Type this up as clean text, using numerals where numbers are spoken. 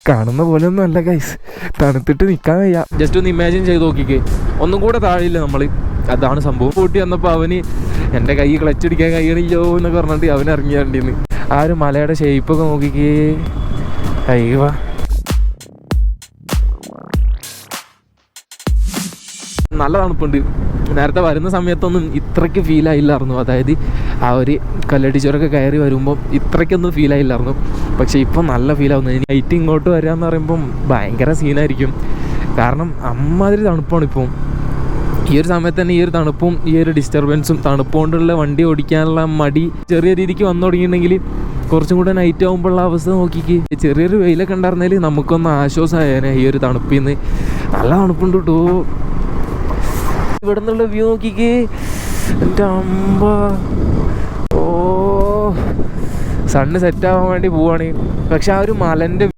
കാണുന്ന പോലെ ഒന്നും അല്ല ഗൈസ്, തണുത്തിട്ട് നിൽക്കാൻ വയ്യ. ജസ്റ്റ് ഒന്ന് ഇമാജിൻ ചെയ്ത് നോക്കിക്കേ, ഒന്നും കൂടെ താഴെയില്ല നമ്മൾ. അതാണ് സംഭവം. കൂട്ടി വന്നപ്പോൾ അവന് എൻ്റെ കൈ ക്ലച്ചടിക്കാൻ കഴിയണില്ലോ എന്നൊക്കെ പറഞ്ഞിട്ട് അവൻ ഇറങ്ങിയാണ്ടിന്ന്. ആ ഒരു മലയുടെ ഷേപ്പൊക്കെ നോക്കിക്കേ. അയ്യവാ, നല്ല തണുപ്പുണ്ട്. നേരത്തെ വരുന്ന സമയത്തൊന്നും ഇത്രയ്ക്ക് ഫീലായില്ലായിരുന്നു. അതായത് ആ ഒരു കല്ലടിച്ചോരൊക്കെ കയറി വരുമ്പം ഇത്രയ്ക്കൊന്നും ഫീലായില്ലായിരുന്നു. പക്ഷേ ഇപ്പം നല്ല ഫീലാവുന്നു. ഇനി നൈറ്റ് ഇങ്ങോട്ട് വരിക എന്ന് പറയുമ്പം ഭയങ്കര സീനായിരിക്കും. കാരണം അമ്മാതിരി തണുപ്പാണ് ഇപ്പം. ഈ ഒരു സമയത്ത് തന്നെ ഈ ഒരു തണുപ്പും ഈ ഒരു ഡിസ്റ്റർബൻസും തണുപ്പ് കൊണ്ടുള്ള വണ്ടി ഓടിക്കാനുള്ള മടി ചെറിയ രീതിക്ക് വന്നു തുടങ്ങിയിട്ടുണ്ടെങ്കിൽ കുറച്ചും കൂടെ നൈറ്റ് ആകുമ്പോഴുള്ള അവസ്ഥ നോക്കിക്ക്. ചെറിയൊരു വെയിലൊക്കെ ഉണ്ടായിരുന്നതിൽ നമുക്കൊന്ന് ആശ്വാസമായേനെ ഈ ഒരു തണുപ്പിൽ നിന്ന്. നല്ല തണുപ്പുണ്ട് കേട്ടോ. ഇവിടെ നിന്നുള്ള വ്യൂ നോക്കിക്ക്, എൻ്റെ അമ്പ. ഓ, സണ്ണ് സെറ്റാവാൻ വേണ്ടി പോവാണ്. പക്ഷെ ആ ഒരു മലൻ്റെ